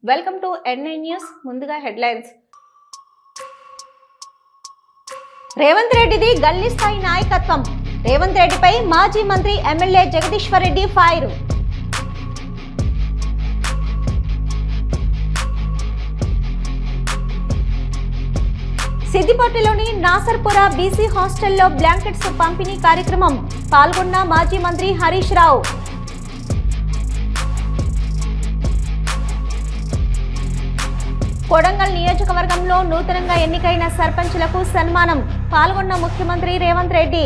Welcome to N9 news. ముందుగా headlines. Revanth రెడ్డిది గల్లీ స్థాయి నాయకత్వం. రేవంత్ రెడ్డిపై మాజీ మంత్రి ఎమ్మెల్యే జగదీశ్వర్ రెడ్డి ఫైర్. సిద్దిపేటలోని నాసర్పుర బీసీ హాస్టల్లో బ్లాంకెట్స్ పంపిణీ కార్యక్రమం. పాల్గొన్న మాజీ మంత్రి హరీష్ రావు. కొడంగల్ నియోజకవర్గంలో నూతనంగా ఎన్నికైన సర్పంచులకు సన్మానం. పాల్గొన్న ముఖ్యమంత్రి రేవంత్ రెడ్డి.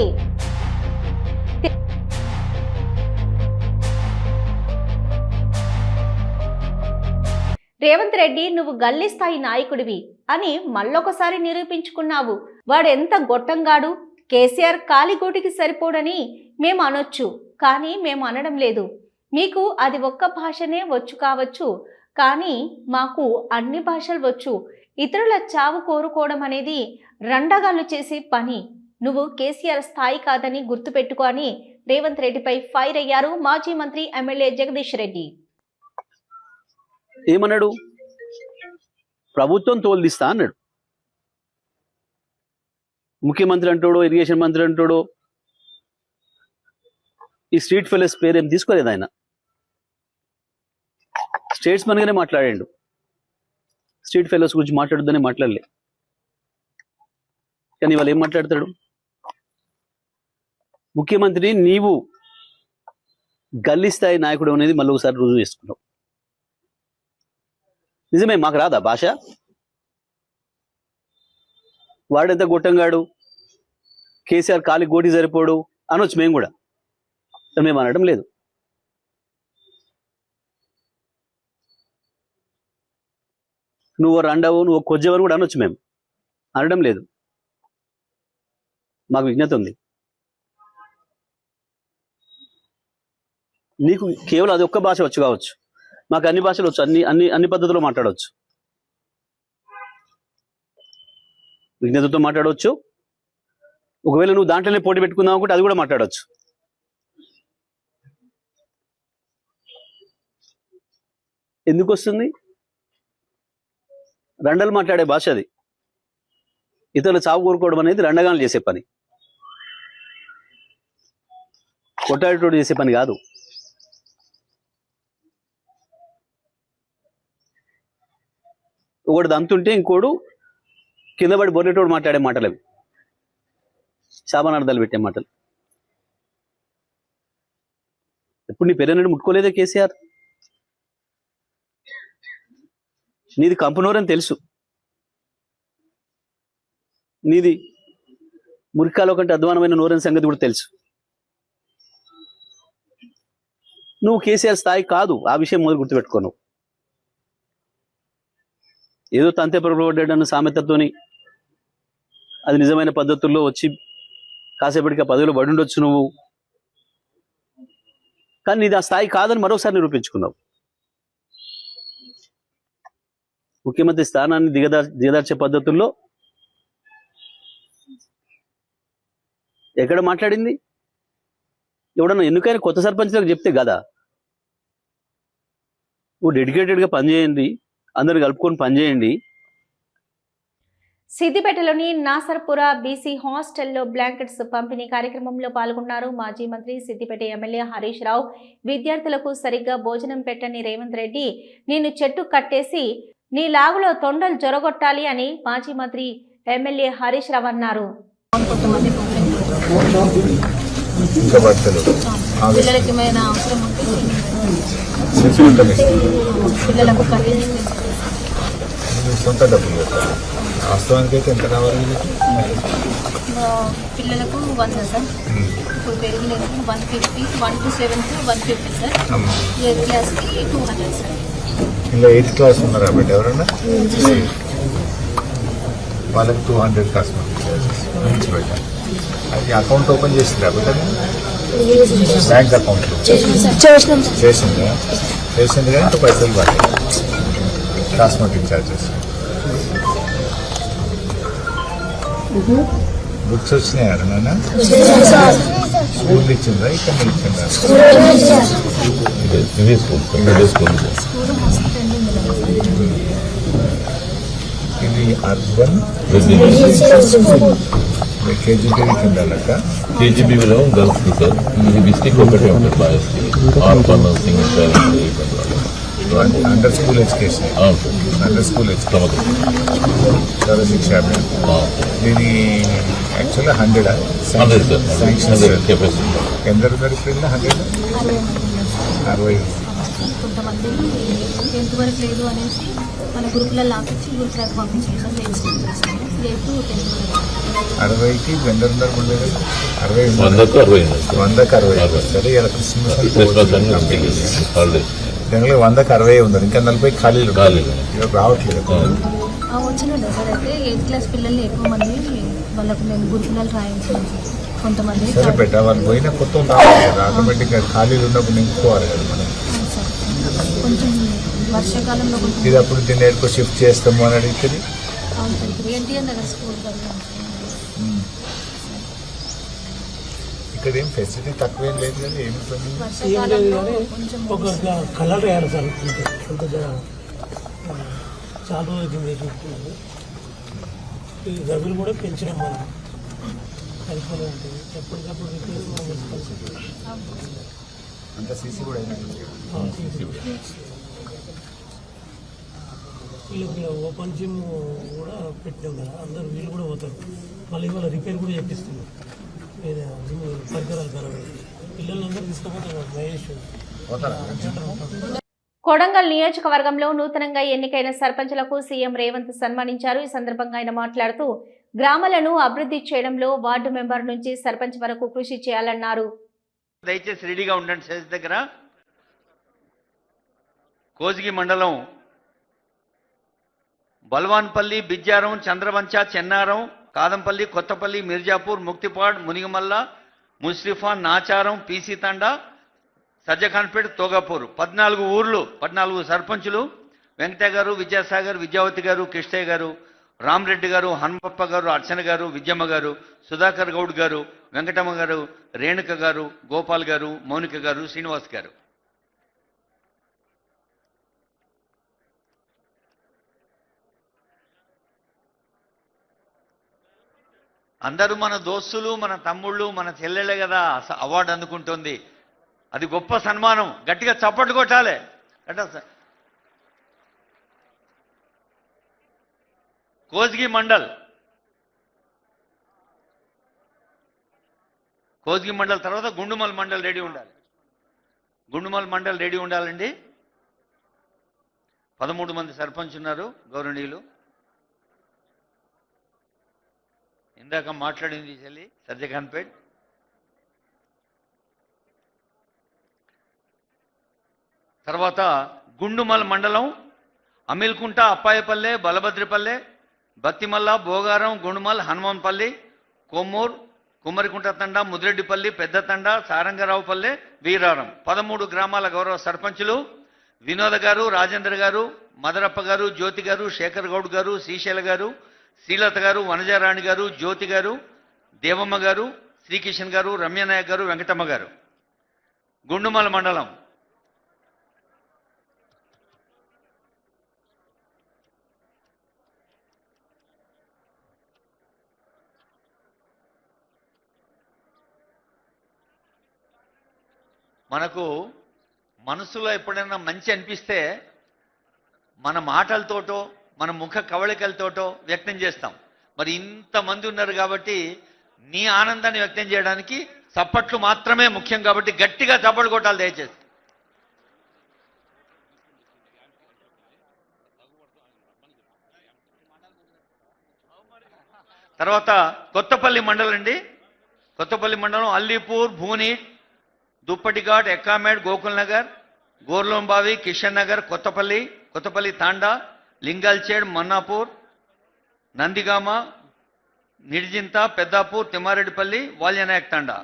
రేవంత్ రెడ్డి, నువ్వు గల్లీ స్థాయి నాయకుడివి అని మళ్ళొకసారి నిరూపించుకున్నావు. వాడు ఎంత గొట్టంగాడు, కేసీఆర్ కాలిగోటికి సరిపోడని మేము అనొచ్చు, కానీ మేము అనడం లేదు. మీకు అది ఒక్క భాషనే వచ్చు కావచ్చు, కానీ మాకు అన్ని భాషలు వచ్చు. ఇతరుల చావు కోరుకోవడం అనేది రండగాళ్ళు చేసే పని. నువ్వు కేసీఆర్ స్థాయి కాదని గుర్తుపెట్టుకో అని రేవంత్ రెడ్డిపై ఫైర్ అయ్యారు మాజీ మంత్రి ఎమ్మెల్యే జగదీష్ రెడ్డి. ఏమన్నాడు? ప్రభుత్వం తోలుదిస్తా అన్నాడు. ముఖ్యమంత్రి అంటాడో, ఇరిగేషన్ మంత్రి అంటాడో, ఈ స్ట్రీట్ ఫెలోస్ పేరు ఏం తీసుకోలేదు. ఆయన స్టేట్స్మన్ గానే మాట్లాడాడు. స్ట్రీట్ ఫెలోస్ గురించి మాట్లాడొద్దనే మాట్లాడలే. కానీ వాళ్ళు ఏం మాట్లాడతాడు? ముఖ్యమంత్రి నీవు గల్లీ స్థాయి నాయకుడు అనేది మళ్ళీ ఒకసారి రుజువు చేసుకున్నావు. నిజమే, మాకు రాదా భాష? వాడెంత గొట్టంగాడు, కేసీఆర్ కాలి గోటి సరిపోడు అనొచ్చు మేము కూడా. మేము అనడం లేదు. నువ్వు రండవు, నువ్వు కొజ్జవని కూడా అనొచ్చు, మేము అనడం లేదు. మాకు విజ్ఞత ఉంది. నీకు కేవలం అది ఒక్క భాష వచ్చు కావచ్చు, మాకు అన్ని భాషలు వచ్చు, అన్ని పద్ధతుల్లో మాట్లాడవచ్చు. విజ్ఞతతో మాట్లాడవచ్చు. ఒకవేళ నువ్వు దాంట్లోనే పోటీ పెట్టుకుందాం అనుకుంటే అది కూడా మాట్లాడవచ్చు. ఎందుకు వస్తుంది? రండలు మాట్లాడే భాష అది. ఇతరులు చావు కోరుకోవడం అనేది రండగాలు చేసే పని, కొట్టాడేటోడు చేసే పని కాదు. ఒకటి దంతుంటే ఇంకోడు కింద పడి బొర్రెటోడు మాట్లాడే మాటలు అవి, శాపనార్థాలు పెట్టే మాటలు. ఎప్పుడు నీ పెరనడు ముట్టుకోలేదే కేసీఆర్? నీది కంపనోరని తెలుసు. నీది మురికాలో కంటే అధ్వానమైన నోరని సంగతి కూడా తెలుసు. నువ్వు కేసీఆర్ స్థాయి కాదు, ఆ విషయం మొదలు గుర్తుపెట్టుకోను. ఏదో తంతే పొరపడ్డాడన్న సామెతతోని అది నిజమైన పద్ధతుల్లో వచ్చి కాసేపటికి ఆ పదవిలో పడి ఉండొచ్చు నువ్వు, కానీ నీది ఆ స్థాయి కాదని మరోసారి నిరూపించుకున్నావు. ముఖ్యమంత్రి స్థానాన్ని దిగదార్చే పద్ధతుల్లో ఎక్కడ మాట్లాడింది? ఎవడన్నా ఎన్నికైనా కొత్త సర్పంచ్లకు చెప్తే కదా, నువ్వు డెడికేటెడ్గా పనిచేయండి, అందరు కలుపుకొని పనిచేయండి. సిద్దిపేటలోని నాసర్పుర బీసీ హాస్టల్లో బ్లాంకెట్స్ పంపిణీ కార్యక్రమంలో పాల్గొన్నారు మాజీ మంత్రి సిద్దిపేట ఎమ్మెల్యే హరీష్ రావు. విద్యార్థులకు సరిగ్గా భోజనం పెట్టని రేవంత్ రెడ్డి నిన్ను చెట్టు కట్టేసి నీ లాగులో తొండలు జొరగొట్టాలి అని మాజీ మంత్రి ఎమ్మెల్యే హరీష్ రావు అన్నారు. సొంత డబ్బులు వాస్తవానికి అయితే ఎంత కావాలి? పిల్లలకు 100 సార్, ఇప్పుడు పెరిగినది 150, 1 to 7 to 150 సార్, 8th క్లాస్కి 200 సార్. ఇలా 8th క్లాస్ ఉన్నారా బట్ ఎవరన్నా? వాళ్ళకి 200 కాస్ట్ నుంచి పెట్టాలి. అది అకౌంట్ ఓపెన్ చేసిందా బట్ బ్యాంక్ అకౌంట్లో చేసింది కానీ ఇంకా పైసలు పట్టాయి. కాస్మెటిక్ ఛార్జెస్, బుక్స్ వచ్చినాయి నాన్న? స్కూల్ ఇచ్చిందా? ఇక్కడ ఇచ్చిందా? స్కూల్ అర్బన్ కేజీబీ కింద లెక్క. కేజీబీలో గర్ల్స్ సార్ ఇది డిస్టిక్ ఒకటే ఉంటుంది బాయ్స్కి orphan single under school education, అవును సార్ అండర్ స్కూల్ ఎడ్యుకేషన్ శిక్ష దీని యాక్చువల్గా 100 హండ్రెడ్ సార్ శాంక్షన్ కెపాసిటీ ఎందరు ఉన్నారు ఇప్పుడు 100 60 కొంతమంది 10th వరకు లేదు అనేసి మన గ్రూపులలో ఆపించి గ్రూపులకు పంపించారు సార్. లేదు 10th వరకు 60కి వెందరు ఉన్నారు ముందు 60 100కు 60 100కి 60 సరే ఇలా క్రిస్మస్ హాలిడేస్ జనరల్గా 100కి 60 ఉన్నారు, ఇంకా 40 ఖాళీలు ఇక రావట్లేదు. వచ్చినండి సార్. అయితే 8th క్లాస్ పిల్లల్ని ఎక్కువ మంది వాళ్ళకు మేము గ్రూపులలో రాయించాము సార్. కొంతమంది సరే పెట్ట వాళ్ళు పోయినా కొత్త రావాలి కదా, ఆటోమేటిక్గా ఖాళీలు ఉన్నప్పుడు నింపుకోవాలి కదా మనం. సార్ కొంచెం వర్షాకాలంలో కొంచెం ఇది అప్పుడు దీన్ని ఎక్కడికో షిఫ్ట్ చేస్తాము అని అడిగితే అవును సార్. ఎన్టీఆర్ నగర్ స్కూల్ కలిగాం సార్. ఇక్కడ ఏం ఫెసిలిటీ తక్కువేం లేదు కదా, ఏమి పని వర్షాకాలంలో కొంచెం ఒక కలర్ వేయాలి సార్. చాలా రోజులు ఈ గదులు కూడా పెంచడం మనం కలిపి ఉంటుంది. ఎప్పటికప్పుడు అంత సీసీ కూడా అయినట్టు. వీళ్ళకి ఓపెన్ జిమ్ కూడా పెట్టినాం కదా, అందరు వీళ్ళు కూడా పోతారు. మళ్ళీ ఇవాళ రిపేర్ కూడా చేపిస్తున్నాం. జిమ్ పరికరాలు ఖరాబ్ పిల్లలందరూ తీసుకుపోతారు. మహేష్ కొడంగల్ నియోజకవర్గంలో నూతనంగా ఎన్నికైన సర్పంచులకు సీఎం రేవంత్ సన్మానించారు. ఈ సందర్భంగా ఆయన మాట్లాడుతూ గ్రామాలను అభివృద్ధి చేయడంలో వార్డు మెంబర్ నుంచి సర్పంచ్ వరకు కృషి చేయాలన్నారు. దయచేసి రెడీగా ఉండండి. స్టేజ్ దగ్గర కోజిగి మండలం బల్వాన్పల్లి, బిజ్జారం, చంద్రవంచ, చెన్నారం, కాదంపల్లి, కొత్తపల్లి, మిర్జాపూర్, ముక్తిపాడ్, మునిగమల్ల, ముస్లిఫా, నాచారం, పీసీ తండా, సజ్జఖాన్పేట్, తోగాపూర్ 14 ఊర్లు 14 సర్పంచులు వెంకటయ్య గారు, విద్యాసాగర్, విద్యావతి గారు, కృష్ణయ్య గారు, రామరెడ్డి గారు, హనుమప్ప గారు, అర్చన గారు, విద్యమ్మ గారు, సుధాకర్ గౌడ్ గారు, వెంకటమ్మ గారు, రేణుక గారు, గోపాల్ గారు, మౌనిక గారు, శ్రీనివాస్ గారు. అందరూ మన దోస్తులు, మన తమ్ముళ్ళు, మన చెల్లెళ్ళే కదా అవార్డు అందుకుంటుంది. అది గొప్ప సన్మానం. గట్టిగా చప్పట్లు కొట్టాలి. కోజ్గి మండల్ తర్వాత గుండుమల్ మండల్ రెడీ ఉండాలి. గుండుమల్ మండల్ రెడీ ఉండాలండి. 13 మంది సర్పంచ్ ఉన్నారు గౌరవనీయులు. ఇందాక మాట్లాడింది చెల్లి సజ్జఖాన్పేట్. తర్వాత గుండుమల్ మండలం అమిల్కుంట, అప్పాయపల్లె, బలభద్రిపల్లె, బత్తిమల్ల, భోగారం, గుండుమల్, హనుమాన్పల్లి, కొమ్మూర్, కుమ్మరికుంట తండా, ముదిరెడ్డిపల్లి, పెద్ద తండా, సారంగరావుపల్లె, వీరారం 13 గ్రామాల గౌరవ సర్పంచులు వినోద గారు, రాజేంద్ర గారు, మదరప్ప గారు, జ్యోతి గారు, శేఖర్ గౌడ్ గారు, శ్రీశైల గారు, శ్రీలత గారు, వనజారాణి గారు, జ్యోతి గారు, దేవమ్మ గారు, శ్రీకిషన్ గారు, రమ్యనాయక్ గారు, వెంకటమ్మ గారు. గుండుమల మండలం మనకు మనసులో ఎప్పుడైనా మంచి అనిపిస్తే మన మాటలతోటో మన ముఖ కవళికలతోటో వ్యక్తం చేస్తాం. మరి ఇంతమంది ఉన్నారు కాబట్టి నీ ఆనందాన్ని వ్యక్తం చేయడానికి చప్పట్లు మాత్రమే ముఖ్యం. కాబట్టి గట్టిగా చప్పట్లు కొట్టాలి దయచేసి. తర్వాత కొత్తపల్లి మండలం అండి. కొత్తపల్లి మండలం అల్లీపూర్, భూని, దుప్పటిఘాట్, ఎక్కామేడ్, గోకుల్ నగర్, గోర్లోంబావి, కిషన్ నగర్, కొత్తపల్లి తాండా, లింగాల్చేడ్, మన్నాపూర్, నందిగామ, నిడ్జింత, పెద్దాపూర్, తిమ్మారెడ్డిపల్లి, వాల్యనాయక్ తాండా.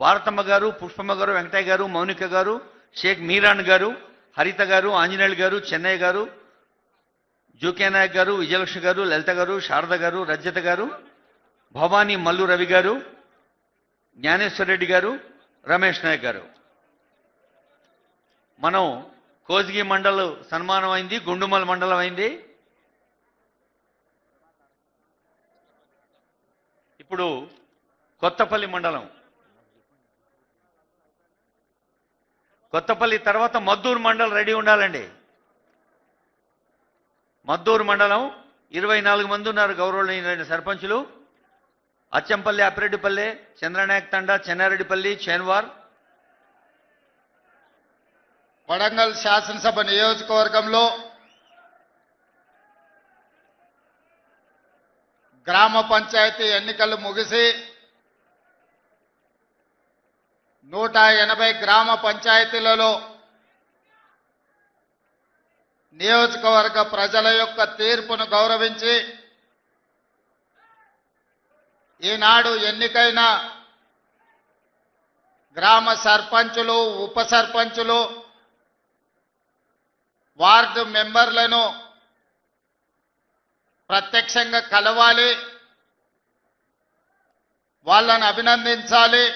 భారతమ్మ గారు, పుష్పమ్మ గారు, వెంకటయ్య గారు, మౌనిక గారు, షేక్ మీరాన్ గారు, హరిత గారు, ఆంజనేయులు గారు, చెన్నయ్య గారు, జూకే నాయక్ గారు, విజయలక్ష్మి గారు, లలిత గారు, శారద గారు, రజ్యత గారు, భవానీ మల్లు రవి గారు, జ్ఞానేశ్వర్ రెడ్డి గారు, రమేష్ నాయక్ గారు. మనం కోజ్గి మండలం సన్మానం అయింది, గుండుమల్ మండలం అయింది. ఇప్పుడు కొత్తపల్లి మండలం, కొత్తపల్లి తర్వాత మద్దూరు మండలం రెడీ ఉండాలండి. మద్దూరు మండలం 24 మంది ఉన్నారు గౌరవనీయులైన సర్పంచులు. అచ్చంపల్లి, అప్పిరెడ్డిపల్లె, చంద్రనాయక్ తండా, చెన్నారెడ్డిపల్లి, చేన్వార్. వడంగల్ శాసనసభ నియోజకవర్గంలో గ్రామ పంచాయతీ ఎన్నికలు ముగిసి 180 గ్రామ పంచాయతీలలో నియోజకవర్గ ప్రజల యొక్క తీర్పును గౌరవించి ఈనాడు ఎన్నికైన గ్రామ సర్పంచులు, ఉప సర్పంచులు, వార్డు మెంబర్లను ప్రత్యక్షంగా కలవాలి, వాళ్ళని అభినందించాలి.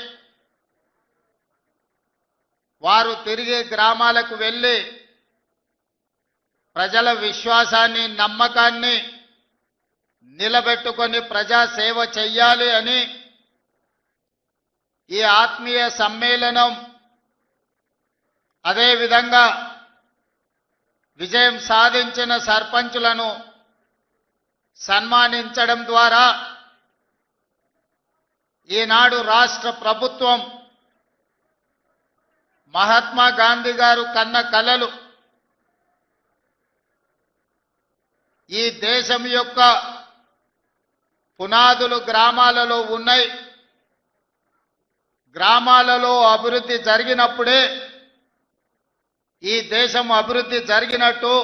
వారు తిరిగి గ్రామాలకు వెళ్ళి ప్రజల విశ్వాసాన్ని, నమ్మకాన్ని నిలబెట్టుకొని ప్రజాసేవ చెయ్యాలి అని ఈ ఆత్మీయ సమ్మేళనం, అదేవిధంగా విజయం సాధించిన సర్పంచులను సన్మానించడం ద్వారా ఈనాడు రాష్ట్ర ప్రభుత్వం మహాత్మా గాంధీ గారు కన్న కలలు, ఈ దేశం యొక్క పునాదులు గ్రామాలలో ఉన్నాయి. గ్రామాలలో అభివృద్ధి జరిగినప్పుడే ఈ దేశం అభివృద్ధి జరిగినట్టు,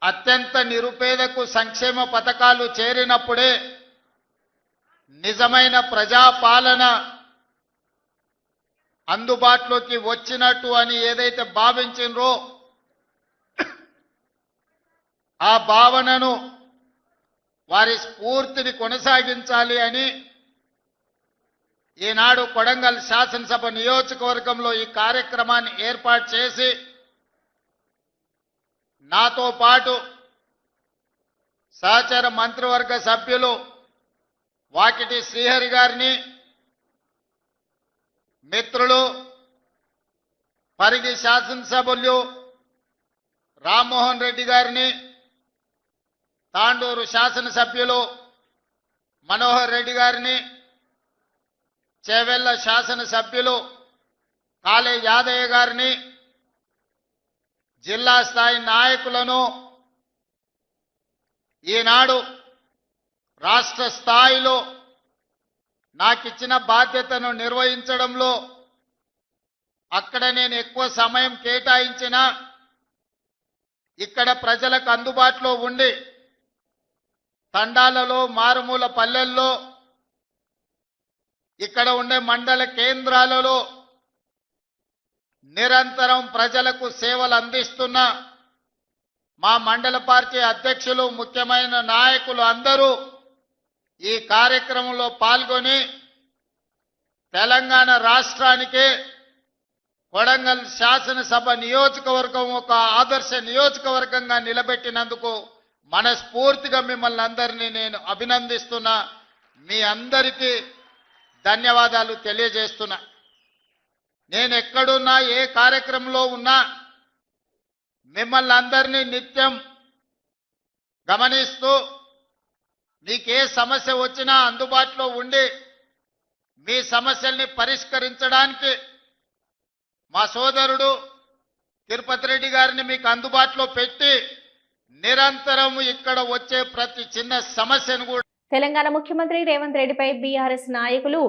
అత్యంత నిరుపేదకు సంక్షేమ పథకాలు చేరినప్పుడే నిజమైన ప్రజాపాలన అందుబాటులోకి వచ్చినట్టు అని ఏదైతే భావించినరో ఆ భావనను, వారి స్ఫూర్తిని కొనసాగించాలి అని ఈనాడు కొడంగల్ శాసనసభ నియోజకవర్గంలో ఈ కార్యక్రమాన్ని ఏర్పాటు చేసి నాతో పాటు సహచర మంత్రివర్గ సభ్యులు వాకిటి శ్రీహరి గారిని, మిత్రులు పరిగి శాసనసభ్యులు రామ్మోహన్ రెడ్డి గారిని, తాండూరు శాసనసభ్యులు మనోహర్ రెడ్డి గారిని, చేవెళ్ల శాసనసభ్యులు కాళే యాదయ్య గారిని, జిల్లా స్థాయి నాయకులను, ఈనాడు రాష్ట్ర స్థాయిలో నాకిచ్చిన బాధ్యతను నిర్వహించడంలో అక్కడ నేను ఎక్కువ సమయం కేటాయించినా ఇక్కడ ప్రజలకు అందుబాటులో ఉండి తండాలలో, మారుమూల పల్లెల్లో, ఇక్కడ ఉండే మండల కేంద్రాలలో నిరంతరం ప్రజలకు సేవలు అందిస్తున్న మా మండల పార్టీ అధ్యక్షులు, ముఖ్యమైన నాయకులు అందరూ ఈ కార్యక్రమంలో పాల్గొని తెలంగాణ రాష్ట్రానికి కొడంగల్ శాసనసభ నియోజకవర్గం ఒక ఆదర్శ నియోజకవర్గంగా నిలబెట్టినందుకు మనస్ఫూర్తిగా మిమ్మల్ని అందరినీ నేను అభినందిస్తున్నా. మీ అందరికీ ధన్యవాదాలు తెలియజేస్తున్నా. నేను ఎక్కడున్నా, ఏ కార్యక్రమంలో ఉన్నా మిమ్మల్ని అందరినీ నిత్యం గమనిస్తూ మీకే సమస్య వచ్చినా అందుబాటులో ఉండి మీ సమస్యల్ని పరిష్కరించడానికి మా సోదరుడు తిరుపతి రెడ్డి గారిని మీకు అందుబాటులో పెట్టి నిరంతరం ఇక్కడ వచ్చే ప్రతి చిన్న సమస్యను కూడా. తెలంగాణ ముఖ్యమంత్రి రేవంత్ రెడ్డిపై బీఆర్ఎస్ నాయకులు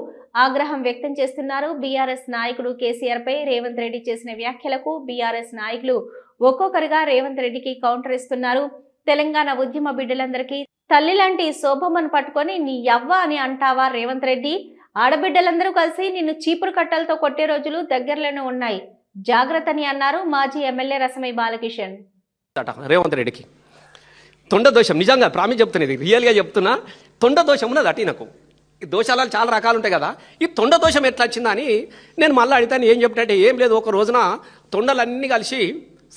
ఆగ్రహం వ్యక్తం చేస్తున్నారు. బీఆర్ఎస్ నాయకుడు కేసీఆర్ పై రేవంత్ రెడ్డి చేసిన వ్యాఖ్యలకు బీఆర్ఎస్ నాయకులు ఒక్కొక్కరిగా రేవంత్ రెడ్డికి కౌంటర్ ఇస్తున్నారు. తెలంగాణ ఉద్యమ బిడ్డలందరికీ తల్లి లాంటి శోభమ్మను పట్టుకొని నీ యవ్వ అని అంటావా రేవంత్ రెడ్డి? ఆడబిడ్డలందరూ కలిసి నిన్ను చీపురు కట్టలతో కొట్టే రోజులు దగ్గరలోనే ఉన్నాయి, జాగ్రత్తని అన్నారు మాజీ ఎమ్మెల్యే రసమై బాలకిషన్. రేవంత్ రెడ్డికి తొండ దోషం, నిజంగా ప్రామిస్ చెప్తున్నది, రియల్గా చెప్తున్నా, తొండ దోషం ఉన్నది అటు. నాకు ఈ దోషాలు చాలా రకాలు ఉంటాయి కదా, ఈ తొండ దోషం ఎట్లా వచ్చిందా అని నేను మళ్ళీ అడిగితే ఏం చెప్పినట్టే, ఏం లేదు, ఒక రోజున తొండలన్నీ కలిసి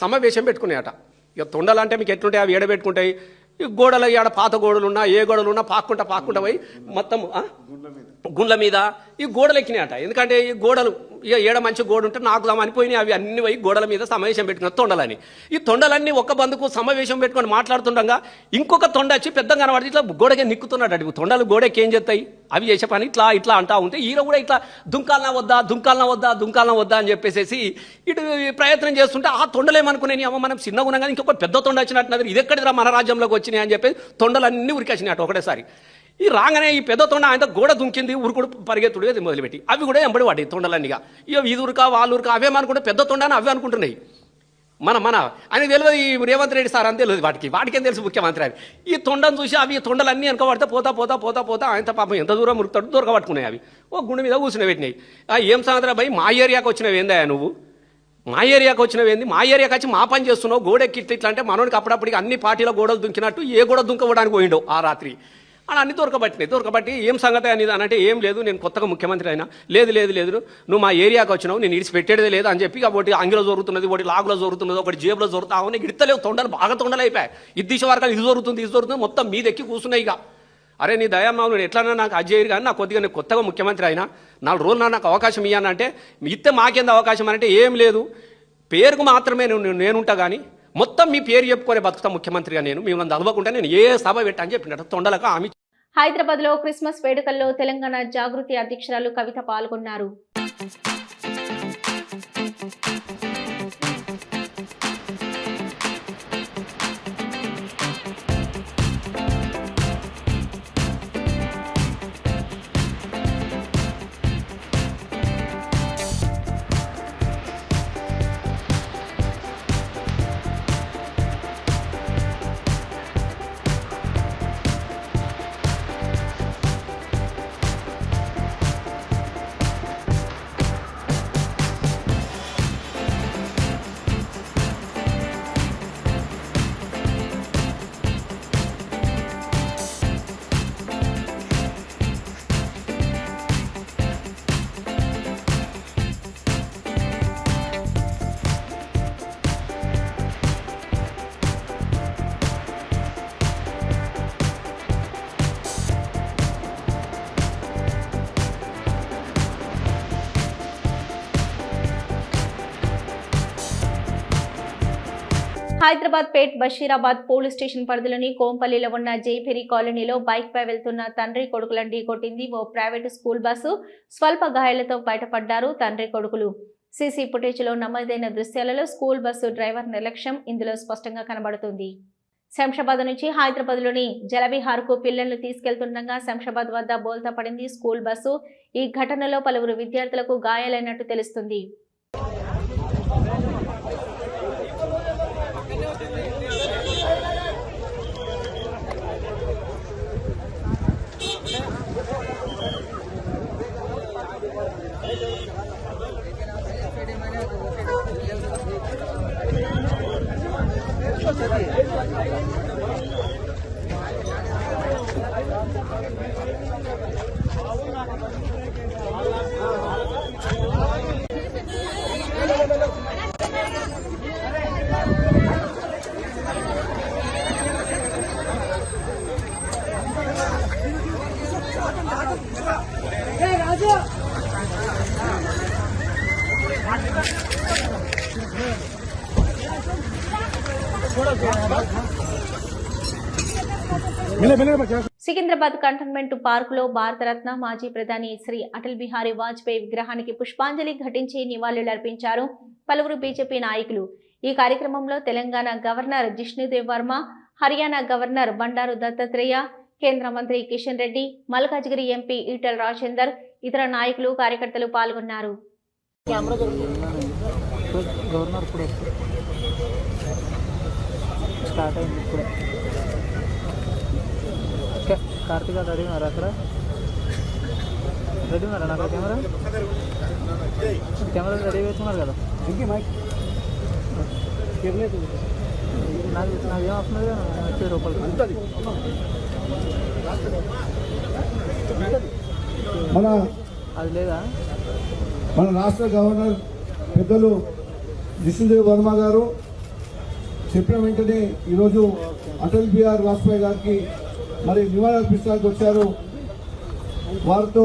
సమావేశం పెట్టుకున్నాయట. ఇక తొండలు అంటే మీకు ఎట్లుంటాయి, అవి ఏడబెట్టుకుంటాయి, ఈ గోడలు ఆడ పాత గోడలు ఉన్నా ఏ గోడలు ఉన్నా పాక్కుంటా పోయి మొత్తం గుండ్ల మీద ఈ గోడలు ఎక్కినాయట. ఎందుకంటే ఈ గోడలు ఇక ఏడ మంచి గోడ ఉంటే నాకు అనిపోయినాయి. అవి అన్ని పోయి గోడల మీద సమావేశం పెట్టుకున్న తొండలని. ఈ తొండలన్నీ ఒక్క బందుకు సమావేశం పెట్టుకొని మాట్లాడుతుండగా ఇంకొక తొండ వచ్చి పెద్ద కనబడి ఇట్లా గోడకే నిక్కుతున్నాడు. అటు తొండలు గోడకి ఏం చేస్తాయి, అవి చేసే పని ఇట్లా అంటా ఉంటే ఈయన కూడా ఇట్లా దుంకాలనా వద్దా అని చెప్పేసి ఇటు ప్రయత్నం చేస్తుంటే ఆ తొండలేమనుకునేవి అమ్మ మనం చిన్నగా ఉన్నాం కానీ ఇంకొక పెద్ద తొండ వచ్చినట్టున్నది, ఇది ఎక్కడిరా మన రాజ్యంలోకి వచ్చినాయి అని చెప్పేసి తొండలన్నీ ఉరికేసినాయి ఒకటేసారి. ఈ రాగానే ఈ పెద్ద తొండ ఆయన గోడ దుంకింది, ఉరుకుడు పరిగెత్తుడు మొదలుపెట్టి అవి కూడా ఎంబడి పడ్డాయి తొండలన్నీగా. ఇక వీధురుకా వాళ్ళురుకా అవేమనుకుంటే పెద్ద తొండ అని అవి అనుకుంటున్నాయి. మన ఆయనకు తెలియదు ఈ రేవంత్ రెడ్డి సార్ అని తెలియదు, వాటికేం తెలుసు ముఖ్యమంత్రి అని. ఈ తొండను చూసి అవి తొండలన్నీ వెనకబడితే పోతా ఆయన పాపం ఎంత దూరం ఉరుకుతాడు దొరకబట్టుకున్నాయి. అవి ఓ గుండె మీద కూర్చుని పెట్టినాయి. ఏం సంగతి భయ్, మా ఏరియాకి వచ్చినవి ఏందా నువ్వు, మా ఏరియాకి వచ్చినవేంది, మా ఏరియాకి వచ్చి మా పని చేస్తున్నావు, గోడెక్కి ఇట్లా అంటే మనోడికి అప్పుడప్పటికి అన్ని పార్టీల గోడలు దుంకినట్టు ఏ గోడ దుంకవడానికి పోయిండో ఆ రాత్రి అని అన్ని దొరకబట్టి ఏం సంగతి అనేది అని అంటే ఏం లేదు, నేను కొత్తగా ముఖ్యమంత్రి అయినా, లేదు నువ్వు మా ఏరియాకి వచ్చినావు, నేను ఇడిచిపెట్టేదే లేదు అని చెప్పి ఒకటి అంగిలో జరుగుతున్నది, ఒకటి లాగులో జరుగుతున్నది, ఒకటి జేబులో జరుగుతావు, నీకు ఇడతలేవు తొండలు బాగా తొండలు అయిపోయాయి. ఇద్దీశ వరకు ఇది జరుగుతుంది మొత్తం మీదెక్కి కూర్చున్నాయి. ఇక అరే నీ దయమ్మ నువ్వు ఎట్లన్నా నాకు అజ్జయ్యారు కానీ నాకు నేను కొత్తగా ముఖ్యమంత్రి అయినా 4 రోజులు నాకు అవకాశం ఇవ్వనంటే ఇస్తే మాకేంత అవకాశం అంటే ఏం లేదు, పేరుకు మాత్రమే నేనుంటా కానీ మొత్తం మీ పేరు చెప్పుకొని బతుకుతా ముఖ్యమంత్రిగా, నేను మిమ్మల్ని చదవకుండా నేను ఏ సభ పెట్టా అని చెప్పినట్టు తొండలకు ఆమె. హైదరాబాద్ లో క్రిస్మస్ వేడుకల్లో తెలంగాణ జాగృతి అధ్యక్షురాలు కవిత పాల్గొన్నారు. హైదరాబాద్ పేట్ బషీరాబాద్ పోలీస్ స్టేషన్ పరిధిలోని కోంపల్లిలో ఉన్న జైఫెరీ కాలనీలో బైక్ పై వెళ్తున్న తండ్రి కొడుకులను ఢీకొట్టింది ఓ ప్రైవేటు స్కూల్ బస్సు. స్వల్ప గాయాలతో బయటపడ్డారు తండ్రి కొడుకులు. సీసీ ఫుటేజ్ లో నమోదైన దృశ్యాలలో స్కూల్ బస్సు డ్రైవర్ నిర్లక్ష్యం ఇందులో స్పష్టంగా కనబడుతుంది. శంషాబాద్ నుంచి హైదరాబాద్ లోని జలవిహార్ కు పిల్లలను తీసుకెళ్తుండగా శంషాబాద్ వద్ద బోల్తా పడింది స్కూల్ బస్సు. ఈ ఘటనలో పలువురు విద్యార్థులకు గాయాలైనట్టు తెలుస్తుంది. సికింద్రాబాద్ కంటోన్మెంట్ పార్క్ లో భారతరత్న మాజీ ప్రధాని శ్రీ అటల్ బిహారీ వాజ్పేయి విగ్రహానికి పుష్పాంజలి ఘటించి నివాళులర్పించారు పలువురు బీజేపీ నాయకులు. ఈ కార్యక్రమంలో తెలంగాణ గవర్నర్ జిష్ణుదేవ్ వర్మ, హర్యానా గవర్నర్ బండారు దత్తాత్రేయ, కేంద్ర మంత్రి కిషన్ రెడ్డి, మల్కాజ్గిరి ఎంపీ ఈటెల రాజేందర్, ఇతర నాయకులు కార్యకర్తలు పాల్గొన్నారు. కార్తిక రెడీ ఉన్నారా? అక్కడ రెడీ ఉన్నారా? నాకు కెమెరా రెడీ వేసుకున్నారు కదా. నాకేం వస్తుంది కదా, ₹50 అది లేదా? మన రాష్ట్ర గవర్నర్ పెద్దలు జిష్ణుదేవ్ వర్మ గారు చెప్పిన వెంటనే ఈరోజు అటల్ బిహారీ వాజ్పేయి గారికి మరి నివాళులర్పించడానికి వచ్చారు. వారితో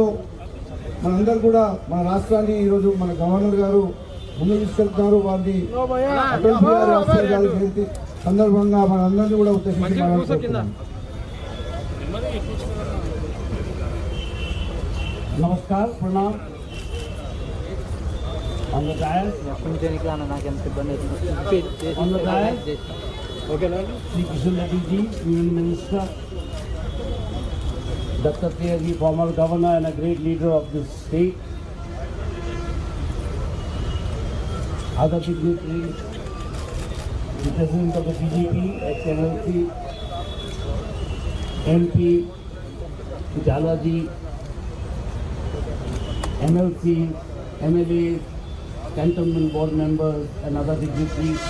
మనందరూ కూడా మన రాష్ట్రాన్ని ఈరోజు మన గవర్నర్ గారు ముందుకు తీసుకెళ్తున్నారు. వారిని అటల్ బిహారీ వాజ్పేయి గారి జయంతి సందర్భంగా మనందరినీ కూడా ఉద్దేశించి మాట్లాడుతున్నాం. नमस्कार, प्रणाम। On the dais, ఎక్కడి నుంచి ఎన్నికలు నాకు ఎంత ఇబ్బంది on the dais, Sri Kishan Reddy ji, Union Minister, Dattatreya ji, former governor and a great leader of this state, other dignitaries, the President of the BJP, ex-MLC, MP, Ujala ji, MLC, MLAs, cantonment board members and other dignitaries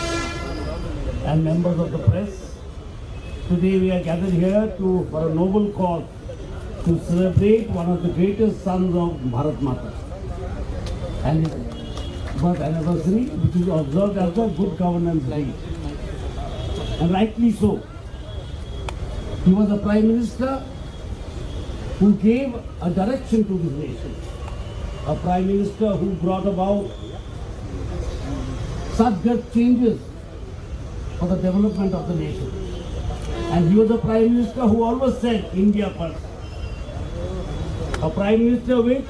and members of the press. Today we are gathered here for a noble cause to celebrate one of the greatest sons of Bharat Mata and his birth anniversary, which is observed as a good governance day. And rightly so. He was a Prime Minister who gave a direction to this nation. A Prime Minister who brought about such great changes for the development of the nation. And he was a Prime Minister who always said India first. A Prime Minister with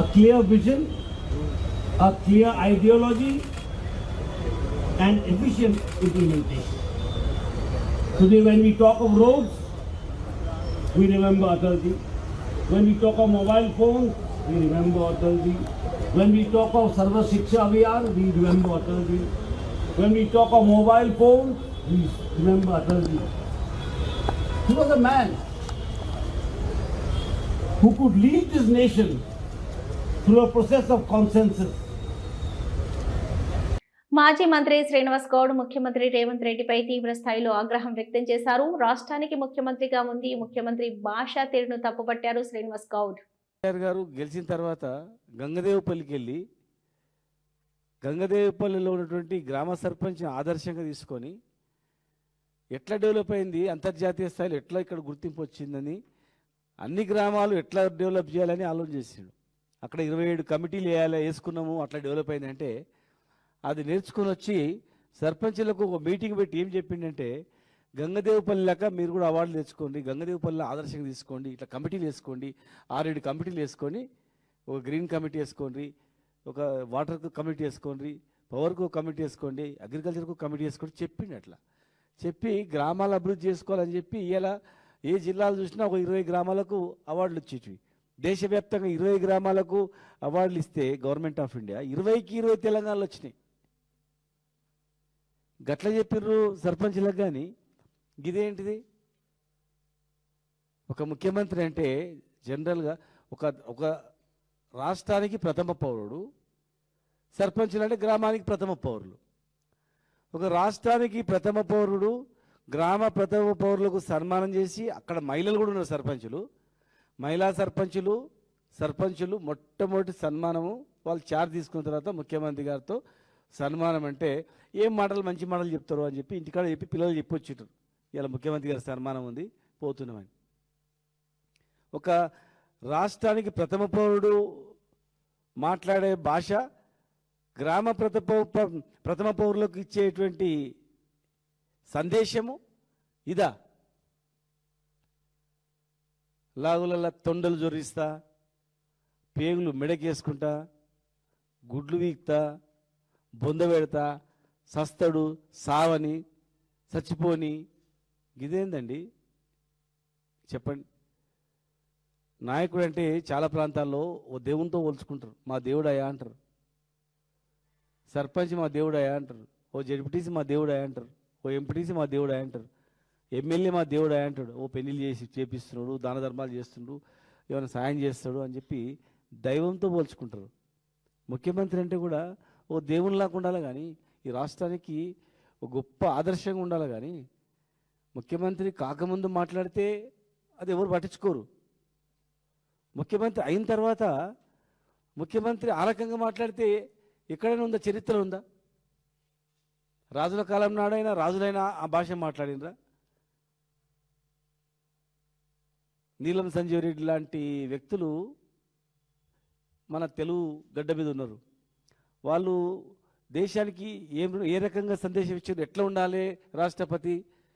a clear vision, a clear ideology and efficient implementation. Today when we talk of roads, we remember Atalji. When we talk of mobile phones, we remember Atalji. When we talk of Sarva Shiksha Abhiyan, we remember Atalji. When we talk of mobile phones, we remember Atalji. He was a man who could lead this nation through a process of consensus. మాజీ మంత్రి శ్రీనివాస్ గౌడ్ ముఖ్యమంత్రి రేవంత్ రెడ్డిపై తీవ్ర స్థాయిలో ఆగ్రహం వ్యక్తం చేశారు. రాష్ట్రానికి ముఖ్యమంత్రిగా ఉంది ముఖ్యమంత్రి భాషా తీరును తప్పుపట్టారు శ్రీనివాస్ గౌడ్. గారు గెలిచిన తర్వాత గంగదేవపల్లికి వెళ్ళి గంగదేవపల్లిలో ఉన్నటువంటి గ్రామ సర్పంచ్ని ఆదర్శంగా తీసుకొని ఎట్లా డెవలప్ అయింది, అంతర్జాతీయ స్థాయిలో ఎట్లా ఇక్కడ గుర్తింపు వచ్చిందని, అన్ని గ్రామాలు ఎట్లా డెవలప్ చేయాలని ఆలోచన చేసిండు. అక్కడ 27 కమిటీలు వేసుకున్నాము, అట్లా డెవలప్ అయిందంటే అది నేర్చుకుని వచ్చి సర్పంచులకు ఒక మీటింగ్ పెట్టి ఏం చెప్పిండంటే, గంగదేవపల్లి లాగా మీరు కూడా అవార్డులు తెచ్చుకోండి, గంగదేవపల్లిలో ఆదర్శంగా తీసుకోండి, ఇట్లా కమిటీలు వేసుకోండి, 6-7 కమిటీలు వేసుకొని ఒక గ్రీన్ కమిటీ వేసుకోండి, ఒక వాటర్కు కమిటీ వేసుకోండి, పవర్కు కమిటీ వేసుకోండి, అగ్రికల్చర్కు కమిటీ వేసుకోండి చెప్పిండు. అట్లా చెప్పి గ్రామాల అభివృద్ధి చేసుకోవాలని చెప్పి ఇలా ఏ జిల్లాలు చూసినా ఒక 20 గ్రామాలకు అవార్డులు వచ్చేటివి. దేశవ్యాప్తంగా 20 గ్రామాలకు అవార్డులు ఇస్తే గవర్నమెంట్ ఆఫ్ ఇండియా 20కి 20 తెలంగాణలో వచ్చినాయి. గట్ల చెప్పిర్రు సర్పంచ్లకు. కానీ ఇదేంటిది? ఒక ముఖ్యమంత్రి అంటే జనరల్గా ఒక రాష్ట్రానికి ప్రథమ పౌరుడు, సర్పంచులు అంటే గ్రామానికి ప్రథమ పౌరులు. ఒక రాష్ట్రానికి ప్రథమ పౌరుడు, గ్రామ ప్రథమ పౌరులకు సన్మానం చేసి, అక్కడ మహిళలు కూడా ఉన్నారు సర్పంచులు, మహిళా సర్పంచులు మొట్టమొదటి సన్మానము వాళ్ళు చార్జ్ తీసుకున్న తర్వాత ముఖ్యమంత్రి గారితో సన్మానం. అంటే ఏం మాటలు, మంచి మాటలు చెప్తారు అని చెప్పి ఇంటికాడ చెప్పి పిల్లలు చెప్పొచ్చుంటారు, ఇలా ముఖ్యమంత్రి గారి సన్మానం ఉంది పోతున్నామని. ఒక రాష్ట్రానికి ప్రథమ పౌరుడు మాట్లాడే భాష గ్రామ ప్రథమ పౌరులకు ఇచ్చేటువంటి సందేశము ఇదా? లాగులలో తొండలు జొరిస్తా, పేగులు మెడకేసుకుంటా, గుడ్లు వీక్తా, బొంద పెడతా, సస్తడు సావని చచ్చిపోని, ఇదేందండి చెప్పండి? నాయకుడు అంటే చాలా ప్రాంతాల్లో ఓ దేవునితో పోల్చుకుంటారు. మా దేవుడయ్యా అంటారు, సర్పంచ్ మా దేవుడయ్యా అంటారు, ఓ జడ్పీటీసీ మా దేవుడయ్యా అంటారు, ఓ ఎంపీటీసీ మా దేవుడయ్యా అంటారు, ఎమ్మెల్యే మా దేవుడయ్యా అంటాడు, ఓ పెళ్లిళ్ళు చేపిస్తున్నాడు, దాన ధర్మాలు చేస్తుండు, ఏమైనా సాయం చేస్తాడు అని చెప్పి దైవంతో పోల్చుకుంటారు. ముఖ్యమంత్రి అంటే కూడా ఓ దేవునిలాగా ఉండాలి, కానీ ఈ రాష్ట్రానికి ఒక గొప్ప ఆదర్శంగా ఉండాలి. కానీ ముఖ్యమంత్రి కాకముందు మాట్లాడితే అది ఎవరు పట్టించుకోరు. ముఖ్యమంత్రి అయిన తర్వాత ముఖ్యమంత్రి ఆ రకంగా మాట్లాడితే ఎక్కడైనా ఉందా? చరిత్ర ఉందా? రాజుల కాలం నాడైనా రాజులైనా ఆ భాష మాట్లాడినరా? నీలం సంజీవ్ రెడ్డి లాంటి వ్యక్తులు మన తెలుగు గడ్డ మీద ఉన్నారు. వాళ్ళు దేశానికి ఏ రకంగా సందేశం ఇచ్చారు, ఎట్లా ఉండాలి రాష్ట్రపతి,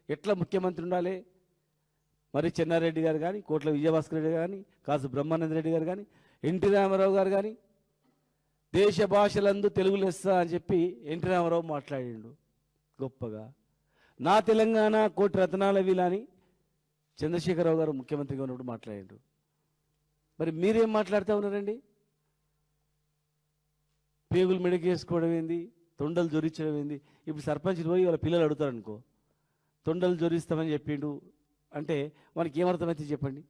ఎట్లా ముఖ్యమంత్రి ఉండాలి, మరి చెన్నారెడ్డి గారు కానీ, కోట్ల విజయభాస్కర్ రెడ్డి కానీ, కాసు బ్రహ్మానంద రెడ్డి గారు కానీ, ఎన్టీ రామారావు గారు కానీ, దేశ భాషలందు తెలుగు లెస్స అని చెప్పి ఎన్టీ రామారావు మాట్లాడిండు గొప్పగా. నా తెలంగాణ కోటి రత్నాల వీలని చంద్రశేఖరరావు గారు ముఖ్యమంత్రిగా ఉన్నప్పుడు మాట్లాడిండు. మరి మీరేం మాట్లాడుతూ ఉన్నారండి? పేగులు మెడకేసుకోవడం ఏంది, తొండలు జొరించడం ఏంది? ఇప్పుడు సర్పంచ్లు పోయి వాళ్ళ పిల్లలు అడుగుతారు అనుకో, తొండలు జొరిస్తామని చెప్పిండు అంటే మనకి ఏమర్థమైతే చెప్పండి.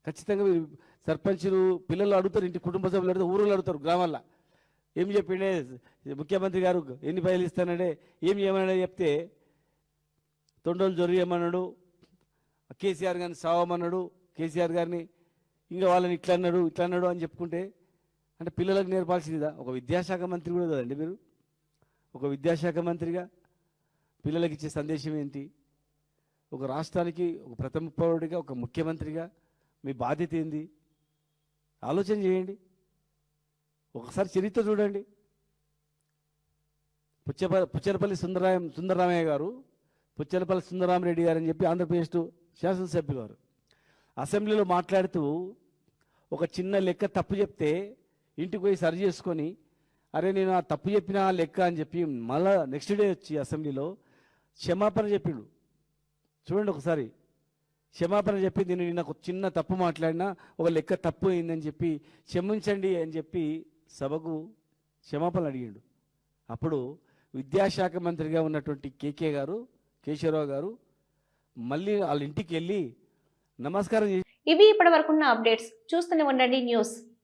ఖచ్చితంగా సర్పంచులు పిల్లలు అడుగుతారు, ఇంటి కుటుంబ సభ్యులు అడుగుతారు, ఊళ్ళో అడుగుతారు, గ్రామాల్లో ఏం చెప్పిండే ముఖ్యమంత్రి గారు ఎన్ని పైలు ఇస్తానంటే ఏం చేయమన్నాడే చెప్తే తొండలు జొరియమన్నాడు, కేసీఆర్ గారిని సావమన్నాడు, కేసీఆర్ గారిని ఇంకా వాళ్ళని ఇట్లా అన్నాడు అని చెప్పుకుంటే అంటే పిల్లలకు నేర్పాల్సిందిదా? ఒక విద్యాశాఖ మంత్రి కూడా కదండి మీరు. ఒక విద్యాశాఖ మంత్రిగా పిల్లలకి ఇచ్చే సందేశం ఏంటి? ఒక రాష్ట్రానికి ఒక ప్రథమ పౌరుడిగా, ఒక ముఖ్యమంత్రిగా మీ బాధ్యత ఏంది? ఆలోచన చేయండి. ఒకసారి చరిత్ర చూడండి. పుచ్చలపల్లి సుందరరామయ్య గారు, పుచ్చలపల్లి సుందరరామరెడ్డి గారు అని చెప్పి ఆంధ్రప్రదేశ్ శాసనసభ్యులు గారు అసెంబ్లీలో మాట్లాడుతూ ఒక చిన్న లెక్క తప్పు చెప్తే ఇంటికి పోయి సరి చేసుకొని, అరే నేను ఆ తప్పు చెప్పిన లెక్క అని చెప్పి మళ్ళా నెక్స్ట్ డే వచ్చి అసెంబ్లీలో క్షమాపణ చెప్పిండు. చూడండి ఒకసారి, క్షమాపణ చెప్పి నేను నాకు చిన్న తప్పు మాట్లాడినా ఒక లెక్క తప్పు అయిందని చెప్పి క్షమించండి అని చెప్పి సభకు క్షమాపణ అడిగిండు. అప్పుడు విద్యాశాఖ మంత్రిగా ఉన్నటువంటి కేశవరావు గారు మళ్ళీ వాళ్ళ ఇంటికి వెళ్ళి నమస్కారం చేసి ఇవి ఇప్పటి వరకున్న అప్డేట్స్. చూస్తూనే ఉండండి న్యూస్.